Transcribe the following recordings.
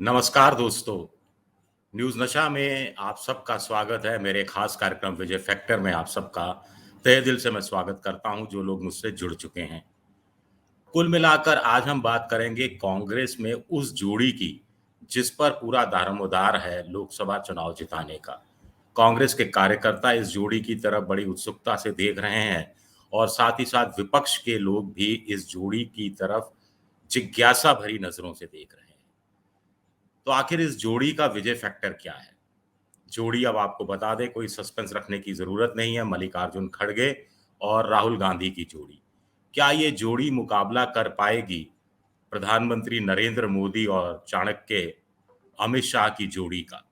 नमस्कार दोस्तों, न्यूज़ नशा में आप सबका स्वागत है। मेरे खास कार्यक्रम विजय फैक्टर में आप सबका तहे दिल से मैं स्वागत करता हूं, जो लोग मुझसे जुड़ चुके हैं। कुल मिलाकर आज हम बात करेंगे कांग्रेस में उस जोड़ी की, जिस पर पूरा दारोमदार है लोकसभा चुनाव जिताने का। कांग्रेस के कार्यकर्ता इस जोड़ी की तरफ बड़ी उत्सुकता से देख रहे हैं और साथ ही साथ विपक्ष के लोग भी इस जोड़ी की तरफ जिज्ञासा भरी नज़रों से देख रहे हैं। तो आखिर इस जोड़ी का विजय फैक्टर क्या है? जोड़ी अब आपको बता दें, कोई सस्पेंस रखने की ज़रूरत नहीं है, मल्लिकार्जुन खड़गे और राहुल गांधी की जोड़ी। क्या ये जोड़ी मुकाबला कर पाएगी प्रधानमंत्री नरेंद्र मोदी और चाणक्य अमित शाह की जोड़ी का?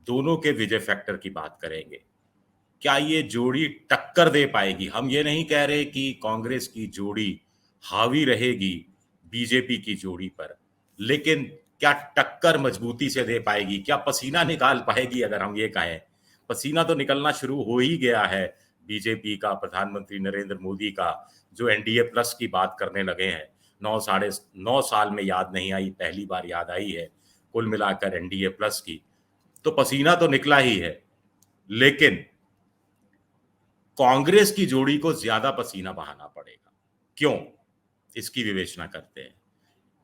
दोनों के विजय फैक्टर की बात करेंगे। क्या ये जोड़ी टक्कर दे पाएगी? हम ये नहीं कह रहे कि कांग्रेस की जोड़ी हावी रहेगी बीजेपी की जोड़ी पर, लेकिन क्या टक्कर मजबूती से दे पाएगी? क्या पसीना निकाल पाएगी? अगर हम ये कहें, पसीना तो निकलना शुरू हो ही गया है बीजेपी का, प्रधानमंत्री नरेंद्र मोदी का, जो एनडीए प्लस की बात करने लगे हैं। 9 साल में याद नहीं आई, पहली बार याद आई है कुल मिलाकर एनडीए प्लस की। तो पसीना तो निकला ही है, लेकिन कांग्रेस की जोड़ी को ज्यादा पसीना बहाना पड़ेगा। क्यों? इसकी विवेचना करते हैं।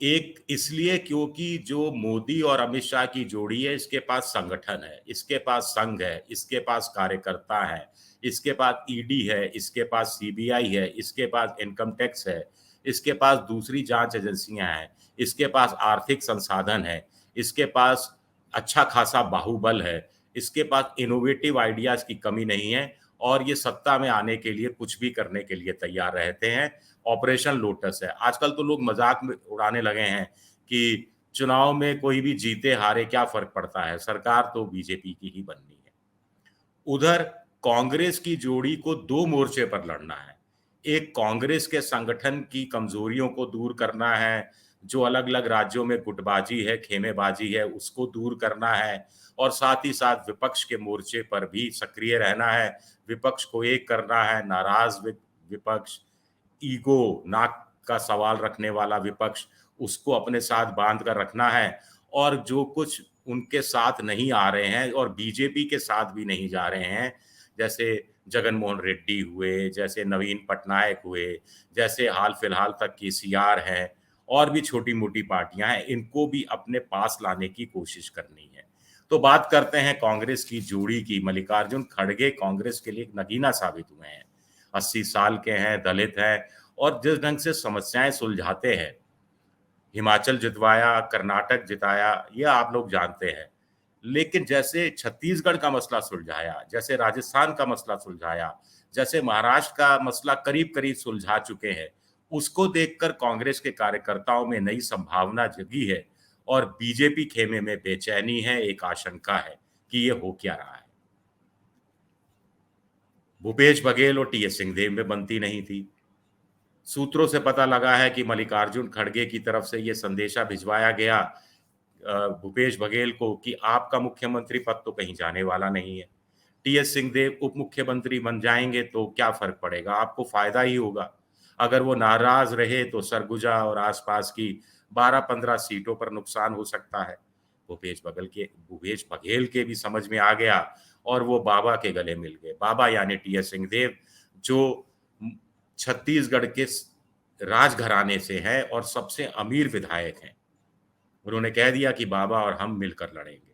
एक इसलिए क्योंकि जो मोदी और अमित शाह की जोड़ी है, इसके पास संगठन है, इसके पास संघ है, इसके पास कार्यकर्ता है, इसके पास ईडी है, इसके पास सीबीआई है, इसके पास इनकम टैक्स है, इसके पास दूसरी जांच एजेंसियां हैं, इसके पास आर्थिक संसाधन है, इसके पास अच्छा खासा बाहुबल है, इसके पास इनोवेटिव आइडियाज की कमी नहीं है और ये सत्ता में आने के लिए कुछ भी करने के लिए तैयार रहते हैं। ऑपरेशन लोटस है। आजकल तो लोग मजाक में उड़ाने लगे हैं कि चुनाव में कोई भी जीते हारे क्या फर्क पड़ता है, सरकार तो बीजेपी की ही बननी है। उधर कांग्रेस की जोड़ी को दो मोर्चे पर लड़ना है। एक कांग्रेस के संगठन की कमजोरियों को दूर करना है, जो अलग अलग राज्यों में गुटबाजी है, खेमेबाजी है, उसको दूर करना है और साथ ही साथ विपक्ष के मोर्चे पर भी सक्रिय रहना है। विपक्ष को एक करना है, नाराज विपक्ष, ईगो नाक का सवाल रखने वाला विपक्ष, उसको अपने साथ बांध कर रखना है और जो कुछ उनके साथ नहीं आ रहे हैं और बीजेपी के साथ भी नहीं जा रहे हैं, जैसे जगन मोहन रेड्डी हुए, जैसे नवीन पटनायक हुए, जैसे हाल फिलहाल तक केसीआर हैं और भी छोटी-मोटी पार्टियां हैं, इनको भी अपने पास लाने की कोशिश करनी है। तो बात करते हैं कांग्रेस की जोड़ी की। मल्लिकार्जुन खड़गे कांग्रेस के लिए एक नगीना साबित हुए हैं। 80 साल के हैं, दलित हैं और जिस ढंग से समस्याएं सुलझाते हैं, हिमाचल जितवाया, कर्नाटक जिताया, ये आप लोग जानते हैं। लेकिन जैसे छत्तीसगढ़ का मसला सुलझाया, जैसे राजस्थान का मसला सुलझाया, जैसे महाराष्ट्र का मसला करीब-करीब सुलझा चुके हैं, उसको देखकर कांग्रेस के कार्यकर्ताओं में नई संभावना जगी है और बीजेपी खेमे में बेचैनी है, एक आशंका है कि ये हो क्या रहा है। भूपेश बघेल और टीएस सिंहदेव में बनती नहीं थी। सूत्रों से पता लगा है कि मल्लिकार्जुन खड़गे की तरफ से ये संदेशा भिजवाया गया भूपेश बघेल को कि आपका मुख्यमंत्री पद तो कहीं जाने वाला नहीं है। टीएस सिंहदेव उप मुख्यमंत्री बन जाएंगे तो क्या फर्क पड़ेगा, आपको फायदा ही होगा। अगर वो नाराज रहे तो सरगुजा और आसपास की 12-15 सीटों पर नुकसान हो सकता है। भूपेश बघेल के भी समझ में आ गया और वो बाबा के गले मिल गए। बाबा यानी टीएस सिंहदेव, जो छत्तीसगढ़ के राजघराने से हैं और सबसे अमीर विधायक हैं। उन्होंने कह दिया कि बाबा और हम मिलकर लड़ेंगे।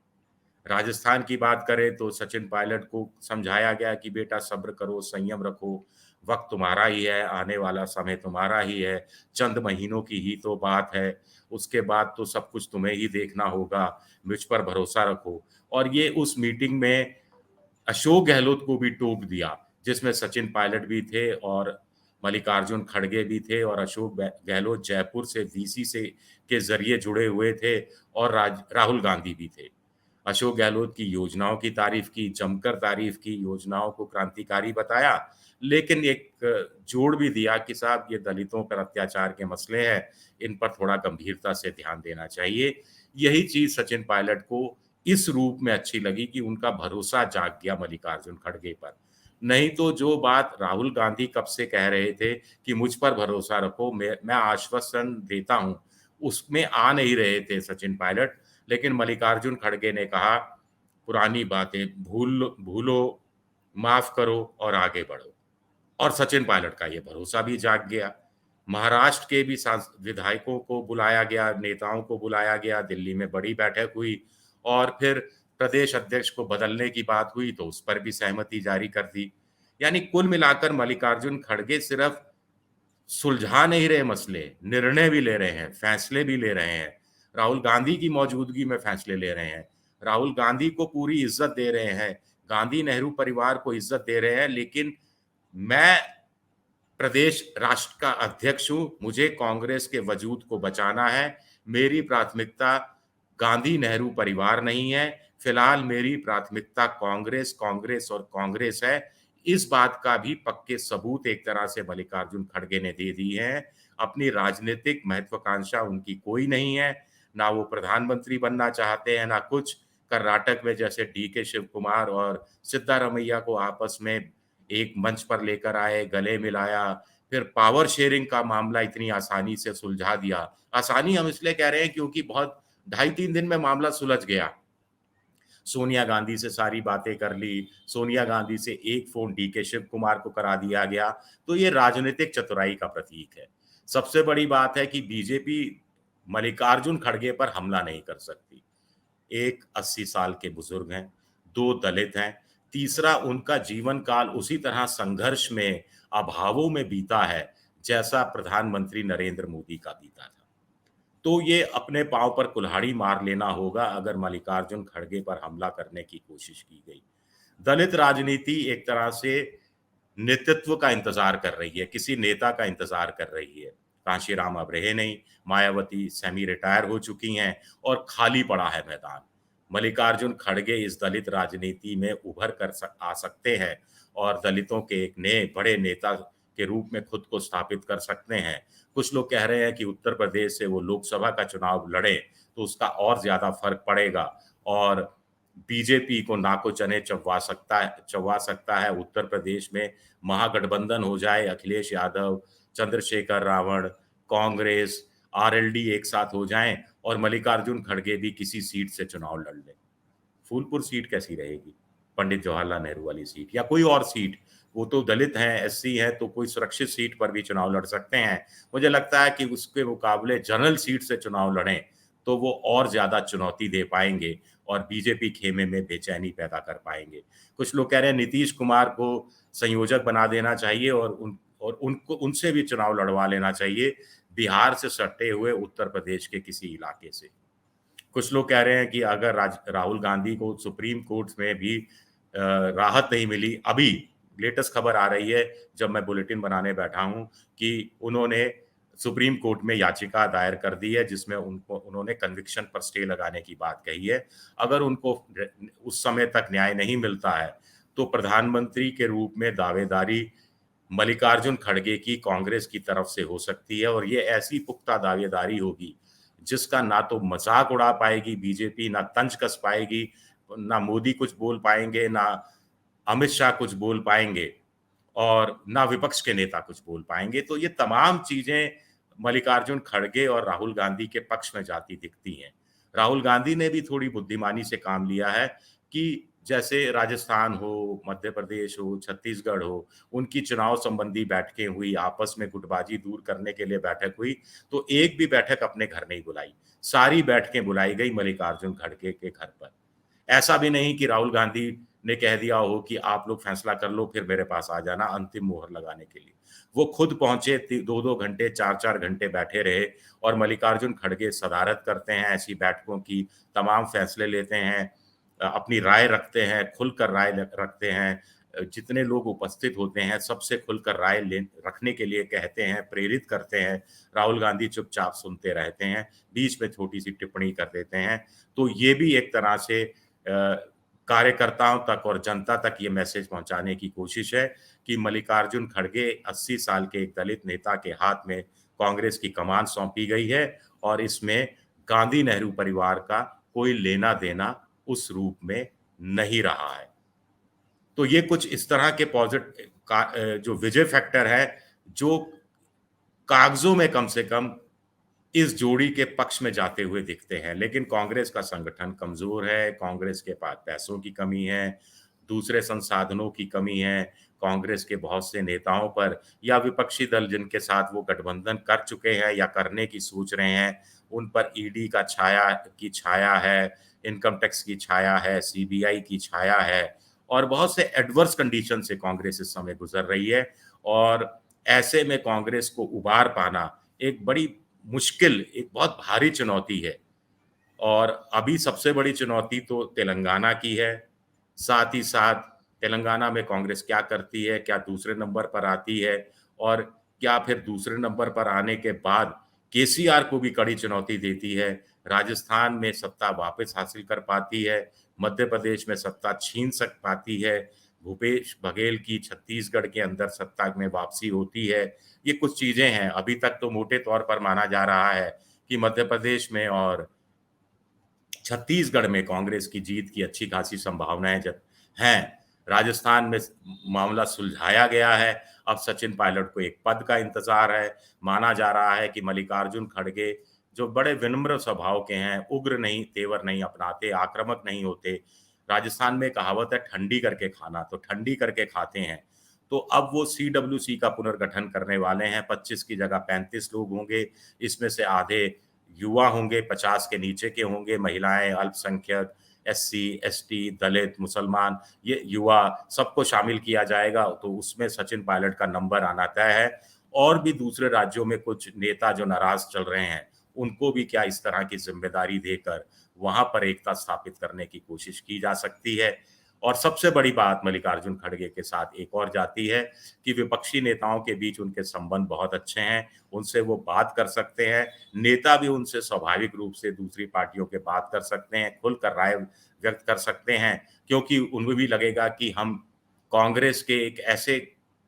राजस्थान की बात करें तो सचिन पायलट को समझाया गया कि बेटा सब्र करो, संयम रखो, वक्त तुम्हारा ही है, आने वाला समय तुम्हारा ही है, चंद महीनों की ही तो बात है, उसके बाद तो सब कुछ तुम्हें ही देखना होगा, मुझ पर भरोसा रखो। और ये उस मीटिंग में अशोक गहलोत को भी टोक दिया, जिसमें सचिन पायलट भी थे और मल्लिकार्जुन खड़गे भी थे और अशोक गहलोत जयपुर से वीसी से के जरिए जुड़े हुए थे और राहुल गांधी भी थे। अशोक गहलोत की योजनाओं की तारीफ की, जमकर तारीफ की, योजनाओं को क्रांतिकारी बताया, लेकिन एक जोड़ भी दिया कि साहब ये दलितों पर अत्याचार के मसले हैं, इन पर थोड़ा गंभीरता से ध्यान देना चाहिए। यही चीज सचिन पायलट को इस रूप में अच्छी लगी कि उनका भरोसा जाग गया मल्लिकार्जुन खड़गे पर। नहीं तो जो बात राहुल गांधी कब से कह रहे थे कि मुझ पर भरोसा रखो, मैं आश्वासन देता हूं, उसमें आ नहीं रहे थे सचिन पायलट। लेकिन मल्लिकार्जुन खड़गे ने कहा, पुरानी बातें भूलो, माफ करो और आगे बढ़ो। और सचिन पायलट का ये भरोसा भी जाग गया। महाराष्ट्र के भी विधायकों को बुलाया गया, नेताओं को बुलाया गया, दिल्ली में बड़ी बैठक हुई और फिर प्रदेश अध्यक्ष को बदलने की बात हुई तो उस पर भी सहमति जारी कर दी। यानी कुल मिलाकर मल्लिकार्जुन खड़गे सिर्फ सुलझा नहीं रहे मसले, निर्णय भी ले रहे हैं, फैसले भी ले रहे हैं। राहुल गांधी की मौजूदगी में फैसले ले रहे हैं। राहुल गांधी को पूरी इज्जत दे रहे हैं। गांधी नेहरू परिवार को इज्जत दे रहे हैं, लेकिन मैं प्रदेश राष्ट्र का अध्यक्ष हूं, मुझे कांग्रेस के वजूद को बचाना है। मेरी प्राथमिकता गांधी नेहरू परिवार नहीं है। फिलहाल मेरी प्राथमिकता कांग्रेस, कांग्रेस और कांग्रेस है। इस बात का भी पक्के सबूत एक तरह से मल्लिकार्जुन खड़गे ने दे दी है। अपनी राजनीतिक महत्वाकांक्षा उनकी कोई नहीं है। ना वो प्रधानमंत्री बनना चाहते हैं, ना कुछ। कर्नाटक में जैसे डीके शिव कुमार और सिद्धारमैया को आपस में एक मंच पर लेकर आए, गले मिलाया, फिर पावर शेयरिंग का मामला इतनी आसानी से सुलझा दिया। आसानी हम इसलिए कह रहे हैं क्योंकि बहुत 2.5-3 दिन में मामला सुलझ गया। सोनिया गांधी से सारी बातें कर ली, सोनिया गांधी से एक फ़ोन डीके शिव कुमार को करा दिया गया, तो ये राजनीतिक चतुराई का प्रतीक है। सबसे बड़ी बात है कि बीजेपी मल्लिकार्जुन खड़गे पर हमला नहीं कर सकती। एक 80 साल के बुजुर्ग हैं, 2 दलित हैं, तीसरा उनका जीवन काल उसी तरह संघर्ष में, अभावों में बीता है, जैसा प्रधानमंत्री नरेंद्र मोदी का बीता था। तो ये अपने पाँव पर कुल्हाड़ी मार लेना होगा अगर मल्लिकार्जुन खड़गे पर हमला करने की कोशिश की गई। दलित राजनीति एक तरह से नेतृत्व का इंतजार कर रही है, किसी नेता का इंतजार कर रही है। कांशीराम अब रहे नहीं, मायावती सेमी रिटायर हो चुकी हैं और खाली पड़ा है मैदान। मल्लिकार्जुन खड़गे इस दलित राजनीति में उभर कर आ सकते हैं और दलितों के एक नए बड़े नेता के रूप में खुद को स्थापित कर सकते हैं। कुछ लोग कह रहे हैं कि उत्तर प्रदेश से वो लोकसभा का चुनाव लड़े तो उसका और ज्यादा फर्क पड़ेगा और बीजेपी को नाको चने चबवा सकता है। उत्तर प्रदेश में महागठबंधन हो जाए, अखिलेश यादव, चंद्रशेखर रावण, कांग्रेस, आरएलडी एक साथ हो जाएं और मल्लिकार्जुन खड़गे भी किसी सीट से चुनाव लड़ लें। फूलपुर सीट कैसी रहेगी? पंडित जवाहरलाल नेहरू वाली सीट या कोई और सीट? वो तो दलित हैं, एससी हैं, तो कोई सुरक्षित सीट पर भी चुनाव लड़ सकते हैं। मुझे लगता है कि उसके मुकाबले जनरल सीट से चुनाव लड़ें तो वो और ज़्यादा चुनौती दे पाएँगे और बीजेपी खेमे में बेचैनी पैदा कर पाएँगे। कुछ लोग कह रहे हैं नीतीश कुमार को संयोजक बना देना चाहिए और उनको उनसे भी चुनाव लड़वा लेना चाहिए, बिहार से सटे हुए उत्तर प्रदेश के किसी इलाके से। कुछ लोग कह रहे हैं कि अगर राहुल गांधी को सुप्रीम कोर्ट में भी राहत नहीं मिली, अभी लेटेस्ट खबर आ रही है जब मैं बुलेटिन बनाने बैठा हूं कि उन्होंने सुप्रीम कोर्ट में याचिका दायर कर दी है जिसमें उन्होंने कन्विक्शन पर स्टे लगाने की बात कही है। अगर उनको उस समय तक न्याय नहीं मिलता है तो प्रधानमंत्री के रूप में दावेदारी मल्लिकार्जुन खड़गे की कांग्रेस की तरफ से हो सकती है और ये ऐसी पुख्ता दावेदारी होगी जिसका ना तो मजाक उड़ा पाएगी बीजेपी, ना तंज कस पाएगी, ना मोदी कुछ बोल पाएंगे, ना अमित शाह कुछ बोल पाएंगे और ना विपक्ष के नेता कुछ बोल पाएंगे। तो ये तमाम चीजें मल्लिकार्जुन खड़गे और राहुल गांधी के पक्ष में जाती दिखती हैं। राहुल गांधी ने भी थोड़ी बुद्धिमानी से काम लिया है कि जैसे राजस्थान हो, मध्य प्रदेश हो, छत्तीसगढ़ हो, उनकी चुनाव संबंधी बैठकें हुई, आपस में गुटबाजी दूर करने के लिए बैठक हुई, तो एक भी बैठक अपने घर नहीं बुलाई। सारी बैठकें बुलाई गई मल्लिकार्जुन खड़गे के घर पर। ऐसा भी नहीं कि राहुल गांधी ने कह दिया हो कि आप लोग फैसला कर लो फिर मेरे पास आ जाना अंतिम मोहर लगाने के लिए। वो खुद पहुंचे, 2-2 घंटे, 4-4 घंटे बैठे रहे और मल्लिकार्जुन खड़गे सदारत करते हैं ऐसी बैठकों की, तमाम फैसले लेते हैं, अपनी राय रखते हैं, खुलकर राय रखते हैं। जितने लोग उपस्थित होते हैं सबसे खुलकर राय रखने के लिए कहते हैं, प्रेरित करते हैं। राहुल गांधी चुपचाप सुनते रहते हैं, बीच में छोटी सी टिप्पणी कर देते हैं। तो ये भी एक तरह से कार्यकर्ताओं तक और जनता तक ये मैसेज पहुंचाने की कोशिश है कि मल्लिकार्जुन खड़गे 80 साल के एक दलित नेता के हाथ में कांग्रेस की कमान सौंपी गई है और इसमें गांधी नेहरू परिवार का कोई लेना देना उस रूप में नहीं रहा है। तो ये कुछ इस तरह के जो विजय फैक्टर है, जो कागजों में कम से कम इस जोड़ी के पक्ष में जाते हुए दिखते हैं। लेकिन कांग्रेस का संगठन कमजोर है, कांग्रेस के पास पैसों की कमी है, दूसरे संसाधनों की कमी है, कांग्रेस के बहुत से नेताओं पर या विपक्षी दल जिनके साथ वो गठबंधन कर चुके हैं या करने की सोच रहे हैं, उन पर ईडी का छाया है, इनकम टैक्स की छाया है, सीबीआई की छाया है और बहुत से एडवर्स कंडीशन से कांग्रेस इस समय गुजर रही है और ऐसे में कांग्रेस को उबार पाना एक बड़ी मुश्किल, एक बहुत भारी चुनौती है और अभी सबसे बड़ी चुनौती तो तेलंगाना की है। साथ ही साथ तेलंगाना में कांग्रेस क्या करती है, क्या दूसरे नंबर पर आती है और क्या फिर दूसरे नंबर पर आने के बाद केसीआर को भी कड़ी चुनौती देती है। राजस्थान में सत्ता वापस हासिल कर पाती है, मध्य प्रदेश में सत्ता छीन सक पाती है, भूपेश बघेल की छत्तीसगढ़ के अंदर सत्ता में वापसी होती है। ये कुछ चीज़ें हैं। अभी तक तो मोटे तौर पर माना जा रहा है कि मध्य प्रदेश में और छत्तीसगढ़ में कांग्रेस की जीत की अच्छी खासी संभावनाएं जब हैं। राजस्थान में मामला सुलझाया गया है। अब सचिन पायलट को एक पद का इंतजार है। माना जा रहा है कि मल्लिकार्जुन खड़गे जो बड़े विनम्र स्वभाव के हैं, उग्र नहीं, तेवर नहीं अपनाते, आक्रामक नहीं होते। राजस्थान में कहावत है ठंडी करके खाना, तो ठंडी करके खाते हैं। तो अब वो सीडब्ल्यूसी का पुनर्गठन करने वाले हैं। 25 की जगह 35 लोग होंगे। इसमें से आधे युवा होंगे, 50 के नीचे के होंगे, महिलाएं, अल्पसंख्यक, एससी, एसटी, दलित, मुसलमान, ये युवा सबको शामिल किया जाएगा। तो उसमें सचिन पायलट का नंबर आना तय है और भी दूसरे राज्यों में कुछ नेता जो नाराज चल रहे हैं, उनको भी क्या इस तरह की जिम्मेदारी देकर वहां पर एकता स्थापित करने की कोशिश की जा सकती है। और सबसे बड़ी बात मल्लिकार्जुन खड़गे के साथ एक और जाती है कि विपक्षी नेताओं के बीच उनके संबंध बहुत अच्छे हैं, उनसे वो बात कर सकते हैं, नेता भी उनसे स्वाभाविक रूप से दूसरी पार्टियों के बात कर सकते हैं, खुलकर राय व्यक्त कर सकते हैं, क्योंकि उनको भी लगेगा कि हम कांग्रेस के एक ऐसे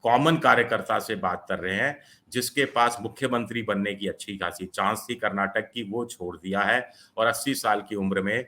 कॉमन कार्यकर्ता से बात कर रहे हैं जिसके पास मुख्यमंत्री बनने की अच्छी खासी चांस थी कर्नाटक की, वो छोड़ दिया है और 80 साल की उम्र में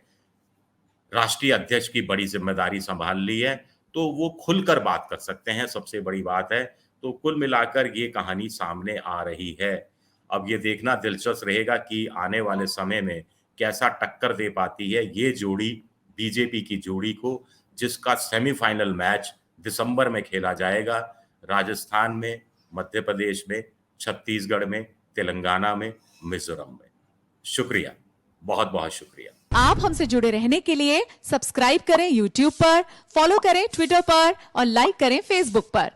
राष्ट्रीय अध्यक्ष की बड़ी जिम्मेदारी संभाल ली है, तो वो खुलकर बात कर सकते हैं, सबसे बड़ी बात है। तो कुल मिलाकर ये कहानी सामने आ रही है। अब ये देखना दिलचस्प रहेगा कि आने वाले समय में कैसा टक्कर दे पाती है ये जोड़ी बीजेपी की जोड़ी को, जिसका सेमीफाइनल मैच दिसंबर में खेला जाएगा, राजस्थान में, मध्य प्रदेश में, छत्तीसगढ़ में, तेलंगाना में, मिजोरम में। शुक्रिया, बहुत-बहुत शुक्रिया। आप हमसे जुड़े रहने के लिए सब्सक्राइब करें YouTube पर, फॉलो करें Twitter पर और लाइक करें Facebook पर।